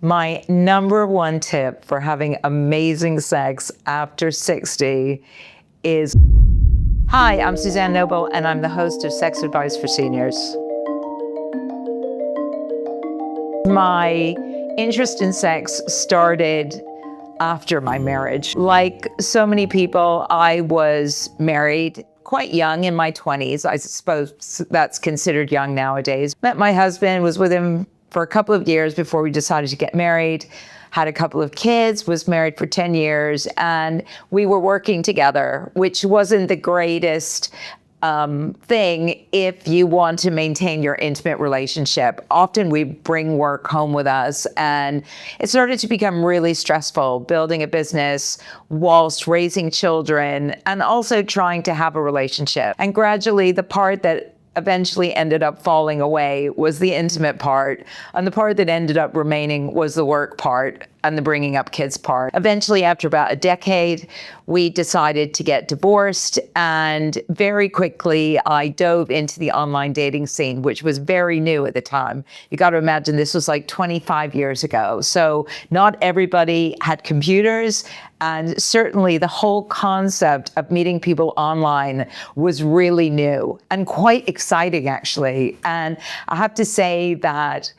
My number one tip for having amazing sex after 60 is... Hi, I'm Suzanne Noble, and I'm the host of Sex Advice for Seniors. My interest in sex started after my marriage. Like so many people, I was married quite young, in my 20s. I suppose that's considered young nowadays. Met my husband, was with him for a couple of years before we decided to get married, had a couple of kids, was married for 10 years, and we were working together, which wasn't the greatest thing if you want to maintain your intimate relationship. Often we bring work home with us, and it started to become really stressful building a business whilst raising children and also trying to have a relationship. And gradually the part that eventually ended up falling away was the intimate part, and the part that ended up remaining was the work part and the bringing up kids part. Eventually, after about a decade, we decided to get divorced, and very quickly I dove into the online dating scene, which was very new at the time. You got to imagine this was like 25 years ago. So not everybody had computers, and certainly the whole concept of meeting people online was really new and quite exciting, actually. And I have to say that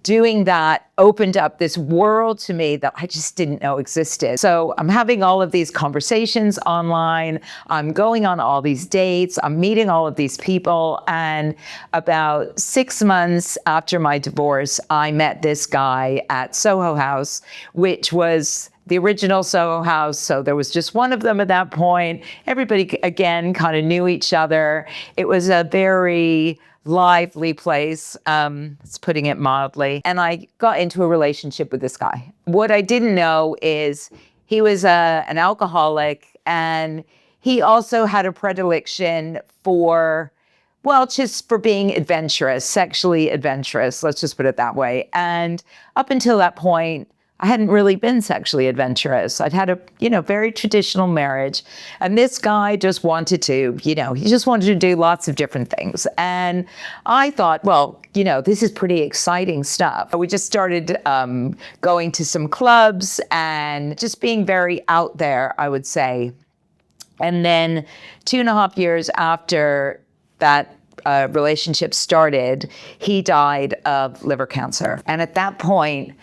doing that opened up this world to me that I just didn't know existed. So I'm having all of these conversations online, I'm going on all these dates, I'm meeting all of these people, and about 6 months after my divorce, I met this guy at Soho House, which was the original Soho House. So there was just one of them at that point. Everybody, again, kind of knew each other. It was a very lively place, it's putting it mildly. And I got into a relationship with this guy. What I didn't know is he was an alcoholic, and he also had a predilection for, well, just for being adventurous, sexually adventurous, let's just put it that way. And up until that point, I hadn't really been sexually adventurous. I'd had a, very traditional marriage. And this guy just wanted to, he just wanted to do lots of different things. And I thought, well, this is pretty exciting stuff. We just started going to some clubs and just being very out there, I would say. And then 2.5 years after that relationship started, he died of liver cancer. And at that point,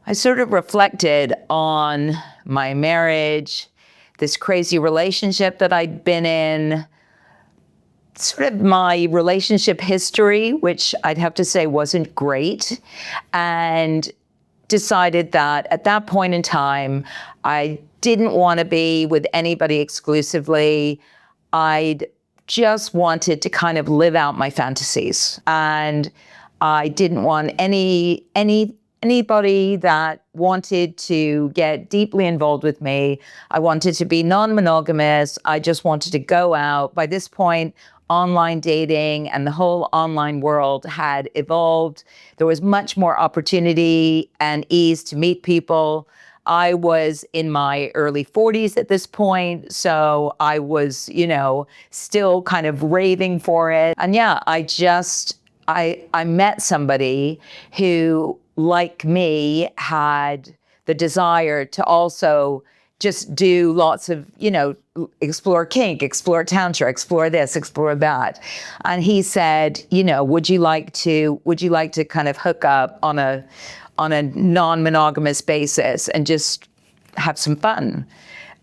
I sort of reflected on my marriage, this crazy relationship that I'd been in, sort of my relationship history, which I'd have to say wasn't great, and decided that at that point in time, I didn't want to be with anybody exclusively. I'd just wanted to kind of live out my fantasies, and I didn't want anybody that wanted to get deeply involved with me. I wanted to be non-monogamous. I just wanted to go out. By this point, online dating and the whole online world had evolved. There was much more opportunity and ease to meet people. I was in my early 40s at this point, so I was, still kind of raving for it. And yeah, I met somebody who, like me, had the desire to also just do lots of, explore kink, explore tantra, explore this, explore that. And he said, would you like to kind of hook up on a non-monogamous basis and just have some fun?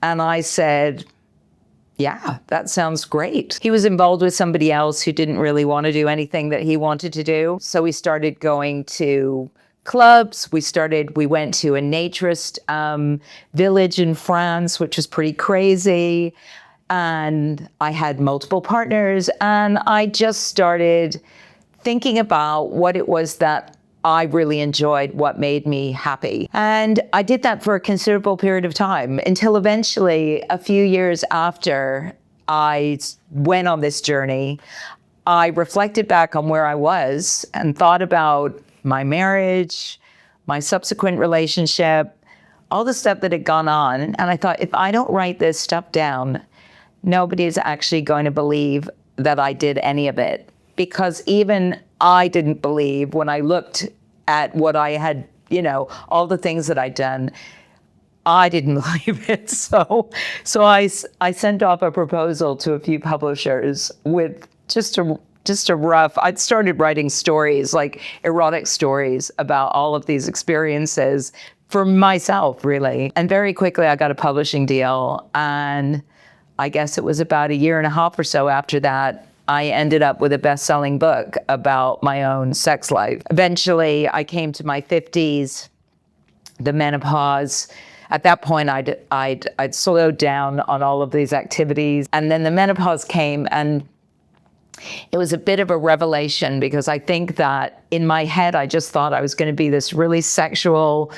And I said, yeah, that sounds great. He was involved with somebody else who didn't really want to do anything that he wanted to do. So we started going to clubs. We went to a naturist village in France, which was pretty crazy. And I had multiple partners, and I just started thinking about what it was that I really enjoyed, what made me happy. And I did that for a considerable period of time until eventually, a few years after I went on this journey, I reflected back on where I was and thought about my marriage, my subsequent relationship, all the stuff that had gone on. And I thought, if I don't write this stuff down, nobody is actually going to believe that I did any of it. Because even I didn't believe when I looked at what I had all the things that I'd done. I didn't believe it. So I sent off a proposal to a few publishers with just a rough, I'd started writing stories, like erotic stories about all of these experiences for myself, really. And very quickly I got a publishing deal. And I guess it was about a year and a half or so after that, I ended up with a best-selling book about my own sex life. Eventually, I came to my 50s, the menopause. At that point, I'd slowed down on all of these activities. And then the menopause came, and it was a bit of a revelation, because I think that in my head, I just thought I was going to be this really sexual,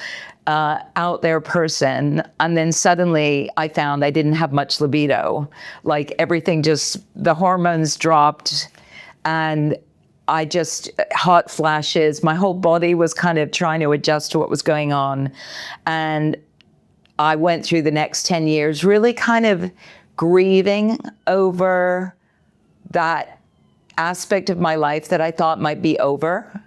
out there person. And then suddenly I found I didn't have much libido. Like everything the hormones dropped, and I just, hot flashes, my whole body was kind of trying to adjust to what was going on. And I went through the next 10 years really kind of grieving over that aspect of my life that I thought might be over.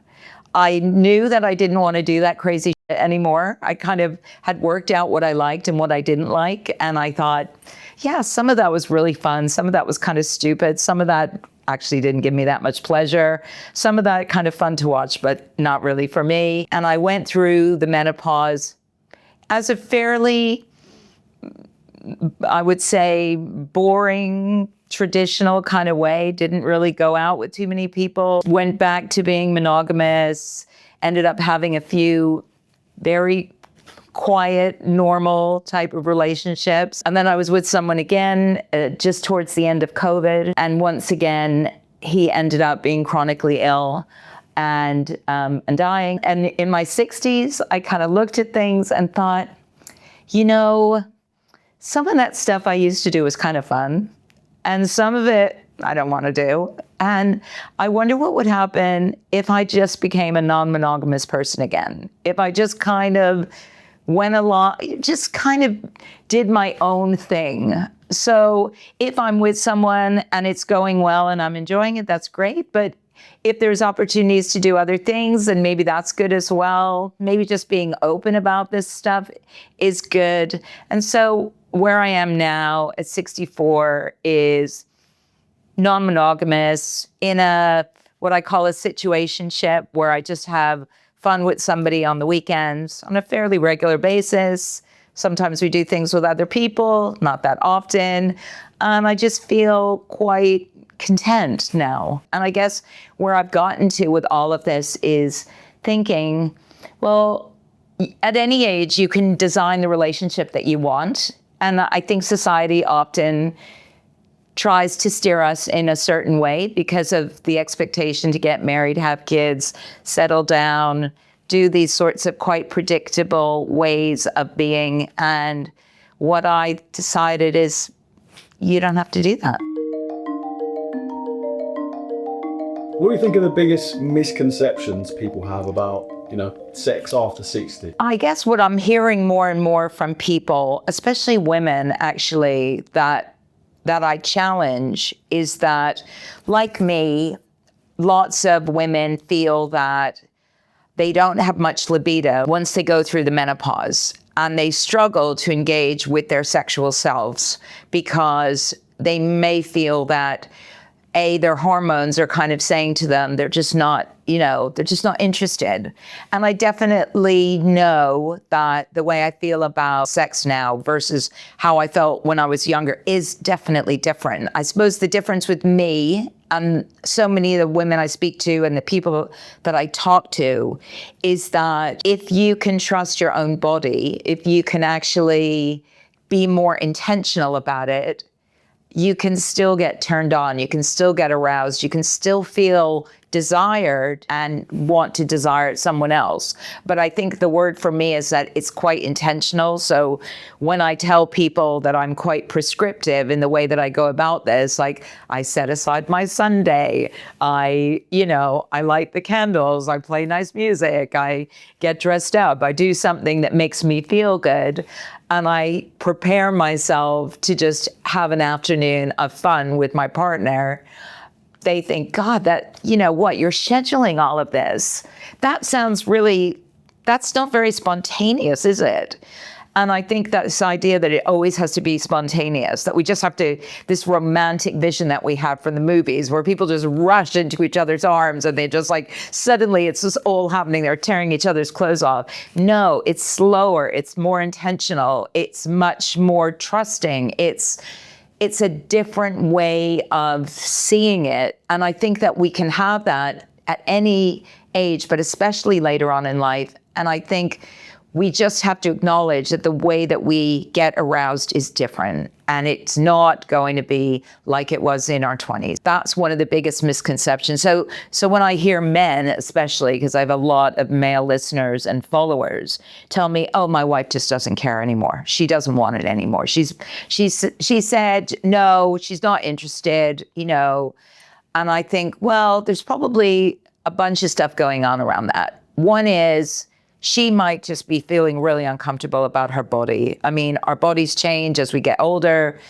I knew that I didn't want to do that crazy shit anymore. I kind of had worked out what I liked and what I didn't like. And I thought, yeah, some of that was really fun. Some of that was kind of stupid. Some of that actually didn't give me that much pleasure. Some of that kind of fun to watch, but not really for me. And I went through the menopause as a fairly, I would say, boring, traditional kind of way. Didn't really go out with too many people. Went back to being monogamous. Ended up having a few very quiet, normal type of relationships. And then I was with someone again just towards the end of COVID. And once again, he ended up being chronically ill and dying. And in my 60s, I kind of looked at things and thought, some of that stuff I used to do was kind of fun. And some of it I don't want to do. And I wonder what would happen if I just became a non-monogamous person again. If I just kind of went along, just kind of did my own thing. So if I'm with someone and it's going well and I'm enjoying it, that's great. But if there's opportunities to do other things, then maybe that's good as well. Maybe just being open about this stuff is good. And so where I am now at 64 is non-monogamous in what I call a situationship, where I just have fun with somebody on the weekends on a fairly regular basis. Sometimes we do things with other people, not that often. I just feel quite content now. And I guess where I've gotten to with all of this is thinking, well, at any age, you can design the relationship that you want. And I think society often tries to steer us in a certain way because of the expectation to get married, have kids, settle down, do these sorts of quite predictable ways of being. And what I decided is you don't have to do that. What do you think are the biggest misconceptions people have about, sex after 60? I guess what I'm hearing more and more from people, especially women actually, that I challenge is that, like me, lots of women feel that they don't have much libido once they go through the menopause, and they struggle to engage with their sexual selves because they may feel that their hormones are kind of saying to them, they're just not interested. And I definitely know that the way I feel about sex now versus how I felt when I was younger is definitely different. I suppose the difference with me and so many of the women I speak to and the people that I talk to is that if you can trust your own body, if you can actually be more intentional about it, you can still get turned on, you can still get aroused, you can still feel desired and want to desire someone else. But I think the word for me is that it's quite intentional. So when I tell people that I'm quite prescriptive in the way that I go about this, like I set aside my Sunday, I light the candles, I play nice music, I get dressed up, I do something that makes me feel good. And I prepare myself to just have an afternoon of fun with my partner. They think, God, you're scheduling all of this. That sounds that's not very spontaneous, is it? And I think that this idea that it always has to be spontaneous, that we just have to, this romantic vision that we have from the movies where people just rush into each other's arms and they just like, suddenly it's just all happening. They're tearing each other's clothes off. No, it's slower. It's more intentional. It's much more trusting. It's a different way of seeing it. And I think that we can have that at any age, but especially later on in life. And I think we just have to acknowledge that the way that we get aroused is different, and it's not going to be like it was in our 20s. That's one of the biggest misconceptions. So when I hear men, especially because I have a lot of male listeners and followers, tell me, oh, my wife just doesn't care anymore. She doesn't want it anymore. She said, no, she's not interested, and I think, well, there's probably a bunch of stuff going on around that. One is, she might just be feeling really uncomfortable about her body. I mean, our bodies change as we get older,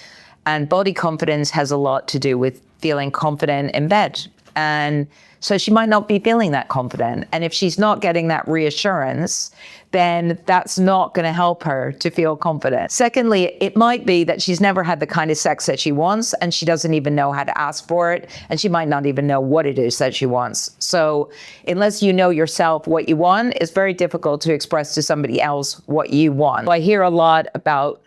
and body confidence has a lot to do with feeling confident in bed. And so she might not be feeling that confident. And if she's not getting that reassurance, then that's not going to help her to feel confident. Secondly, it might be that she's never had the kind of sex that she wants, and she doesn't even know how to ask for it, and she might not even know what it is that she wants. So unless you know yourself what you want, it's very difficult to express to somebody else what you want. I hear a lot about,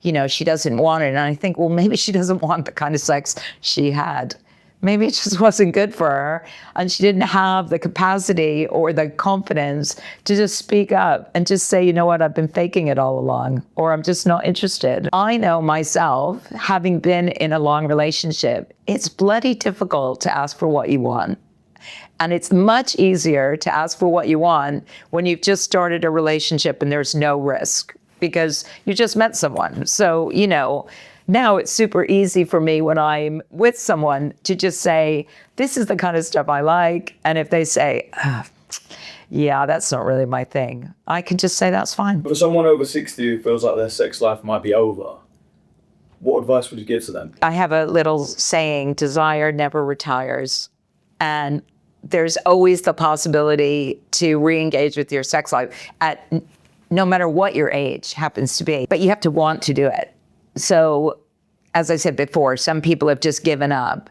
she doesn't want it, and I think, well, maybe she doesn't want the kind of sex she had. Maybe it just wasn't good for her, and she didn't have the capacity or the confidence to just speak up and just say, you know what, I've been faking it all along, or I'm just not interested. I know myself, having been in a long relationship, it's bloody difficult to ask for what you want. And it's much easier to ask for what you want when you've just started a relationship and there's no risk because you just met someone. So, now it's super easy for me when I'm with someone to just say, this is the kind of stuff I like. And if they say, yeah, that's not really my thing, I can just say that's fine. For someone over 60 who feels like their sex life might be over, what advice would you give to them? I have a little saying, desire never retires. And there's always the possibility to re-engage with your sex life at no matter what your age happens to be, but you have to want to do it. So, as I said before, some people have just given up.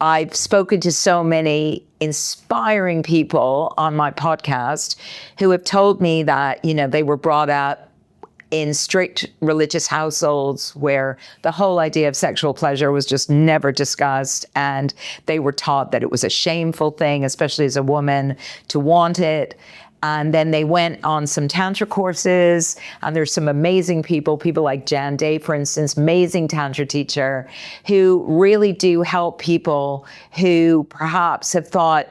I've spoken to so many inspiring people on my podcast who have told me that, they were brought up in strict religious households where the whole idea of sexual pleasure was just never discussed, and they were taught that it was a shameful thing, especially as a woman, to want it. And then they went on some Tantra courses, and there's some amazing people like Jan Day, for instance, amazing Tantra teacher, who really do help people who perhaps have thought,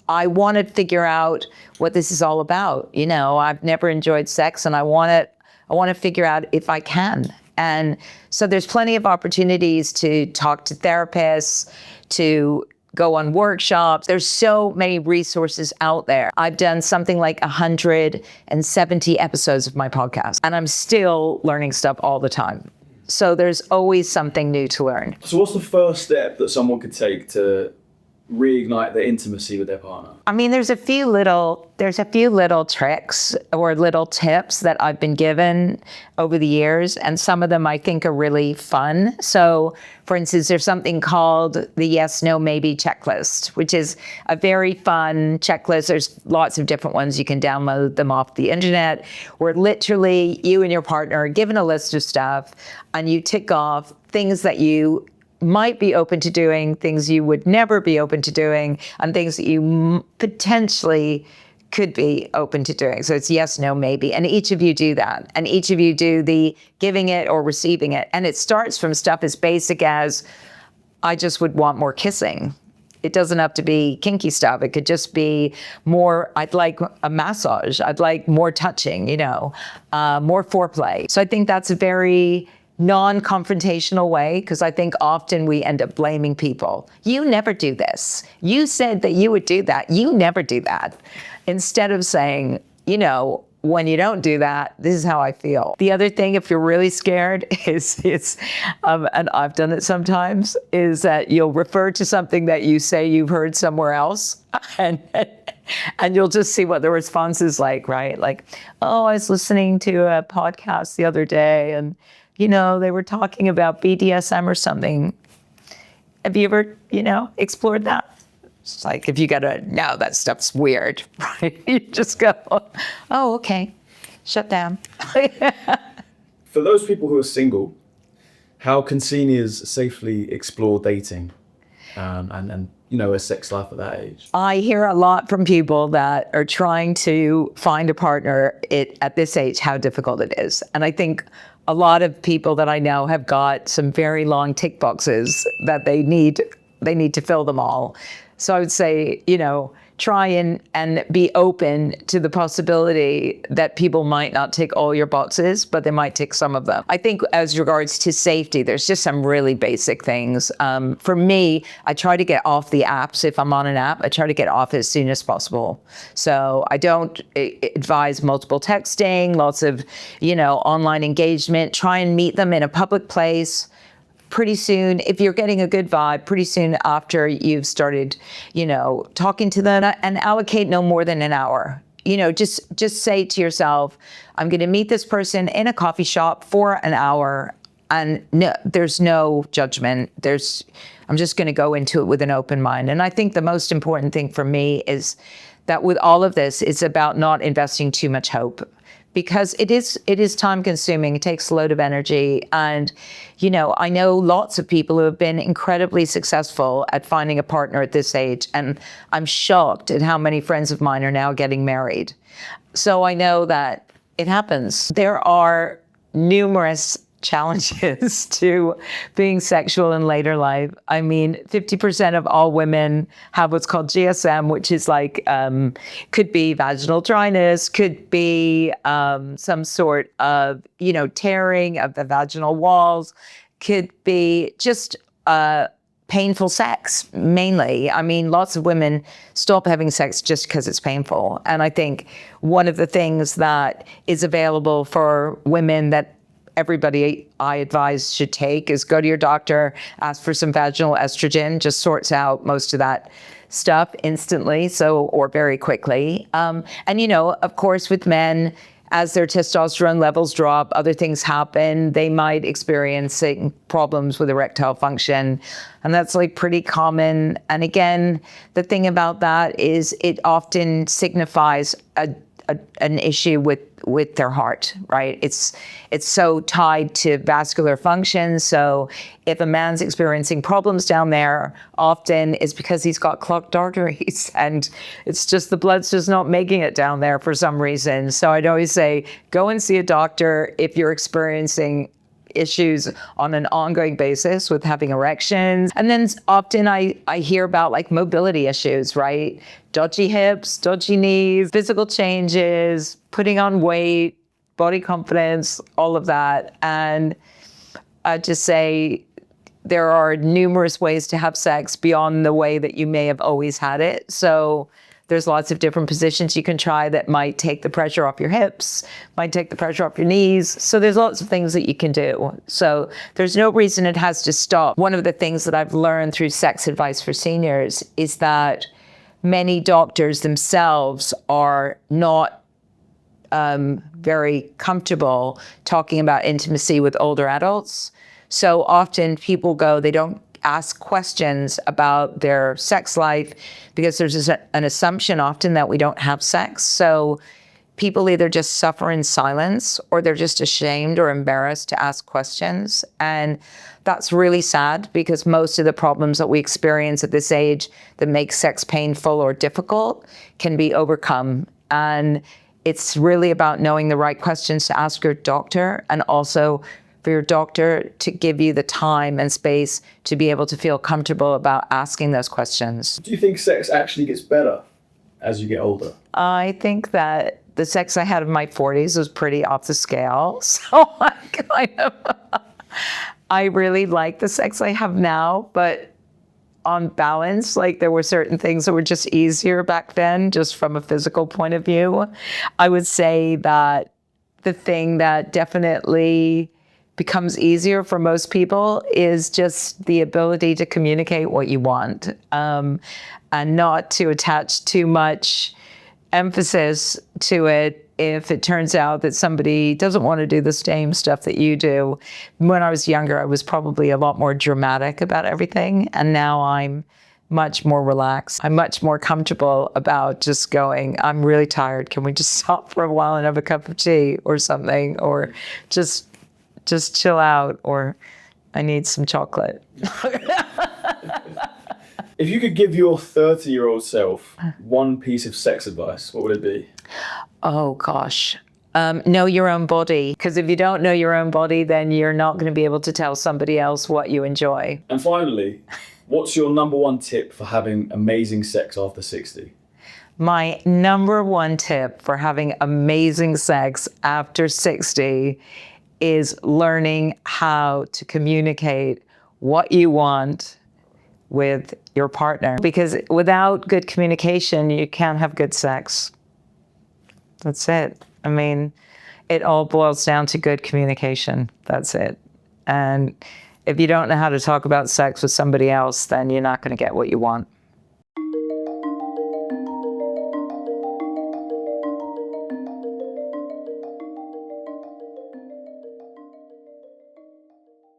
I want to figure out what this is all about. I've never enjoyed sex, and I want to figure out if I can. And so there's plenty of opportunities to talk to therapists, to go on workshops. There's so many resources out there. I've done something like 170 episodes of my podcast, and I'm still learning stuff all the time. So there's always something new to learn. So what's the first step that someone could take to reignite their intimacy with their partner? I mean, there's a few little tricks or little tips that I've been given over the years, and some of them I think are really fun. So, for instance, there's something called the yes, no, maybe checklist, which is a very fun checklist. There's lots of different ones. You can download them off the internet, where literally you and your partner are given a list of stuff, and you tick off things that you might be open to doing, things you would never be open to doing, and things that you potentially could be open to doing. So it's yes, no, maybe. And each of you do that. And each of you do the giving it or receiving it. And it starts from stuff as basic as, I just would want more kissing. It doesn't have to be kinky stuff. It could just be more, I'd like a massage. I'd like more touching, more foreplay. So I think that's a very non-confrontational way, because I think often we end up blaming people. You never do this. You said that you would do that. You never do that. Instead of saying, when you don't do that, this is how I feel. The other thing, if you're really scared, is and I've done it sometimes, is that you'll refer to something that you say you've heard somewhere else, and And you'll just see what the response is like, right? Like, oh, I was listening to a podcast the other day and, they were talking about BDSM or something. Have you ever, explored that? It's like, if you no, that stuff's weird, right? You just go, oh, okay, shut down. For those people who are single, how can seniors safely explore dating and a sex life at that age? I hear a lot from people that are trying to find a partner at this age, how difficult it is. And I think a lot of people that I know have got some very long tick boxes that they need to fill them all. So I would say, try and be open to the possibility that people might not tick all your boxes, but they might tick some of them. I think as regards to safety, there's just some really basic things. For me, I try to get off the apps. If I'm on an app, I try to get off as soon as possible. So I don't advise multiple texting, lots of, online engagement. Try and meet them in a public place. Pretty soon, if you're getting a good vibe, pretty soon after you've started, talking to them, and allocate no more than an hour. Just say to yourself, I'm going to meet this person in a coffee shop for an hour, and no, there's no judgment. I'm just going to go into it with an open mind. And I think the most important thing for me is that with all of this, it's about not investing too much hope. Because it is time consuming. It takes a load of energy. And, I know lots of people who have been incredibly successful at finding a partner at this age. And I'm shocked at how many friends of mine are now getting married. So I know that it happens. There are numerous challenges to being sexual in later life. I mean, 50% of all women have what's called GSM, which is like, could be vaginal dryness, could be some sort of, tearing of the vaginal walls, could be just painful sex, mainly. I mean, lots of women stop having sex just because it's painful. And I think one of the things that is available for women that everybody I advise should take is go to your doctor, ask for some vaginal estrogen, just sorts out most of that stuff instantly, or very quickly. And of course, with men, as their testosterone levels drop, other things happen. They might experience problems with erectile function, and that's like pretty common. And again, the thing about that is it often signifies an issue with their heart, right? It's so tied to vascular function. So if a man's experiencing problems down there, often it's because he's got clogged arteries and it's just the blood's just not making it down there for some reason. So I'd always say, go and see a doctor if you're experiencing issues on an ongoing basis with having erections. And then often I hear about like mobility issues, right? Dodgy hips, dodgy knees, physical changes, putting on weight, body confidence, all of that. And I just say there are numerous ways to have sex beyond the way that you may have always had it. So there's lots of different positions you can try that might take the pressure off your hips, might take the pressure off your knees. So there's lots of things that you can do. So there's no reason it has to stop. One of the things that I've learned through sex advice for seniors is that many doctors themselves are not very comfortable talking about intimacy with older adults. So often people they don't ask questions about their sex life because there's an assumption often that we don't have sex. So people either just suffer in silence or they're just ashamed or embarrassed to ask questions. And that's really sad because most of the problems that we experience at this age that make sex painful or difficult can be overcome. And it's really about knowing the right questions to ask your doctor, and also for your doctor to give you the time and space to be able to feel comfortable about asking those questions. Do you think sex actually gets better as you get older? I think that the sex I had in my 40s was pretty off the scale. So I really like the sex I have now, but on balance, like there were certain things that were just easier back then, just from a physical point of view. I would say that the thing that definitely becomes easier for most people is just the ability to communicate what you want, and not to attach too much emphasis to it if it turns out that somebody doesn't want to do the same stuff that you do. When I was younger, I was probably a lot more dramatic about everything. And now I'm much more relaxed. I'm much more comfortable about just going, I'm really tired. Can we just stop for a while and have a cup of tea or something? Or just chill out, or I need some chocolate. If you could give your 30-year-old self one piece of sex advice, what would it be? Oh, gosh. Know your own body. Because if you don't know your own body, then you're not going to be able to tell somebody else what you enjoy. And finally, what's your number one tip for having amazing sex after 60? My number one tip for having amazing sex after 60 is learning how to communicate what you want with your partner. Because without good communication, you can't have good sex. That's it. I mean, it all boils down to good communication. That's it. And if you don't know how to talk about sex with somebody else, then you're not going to get what you want.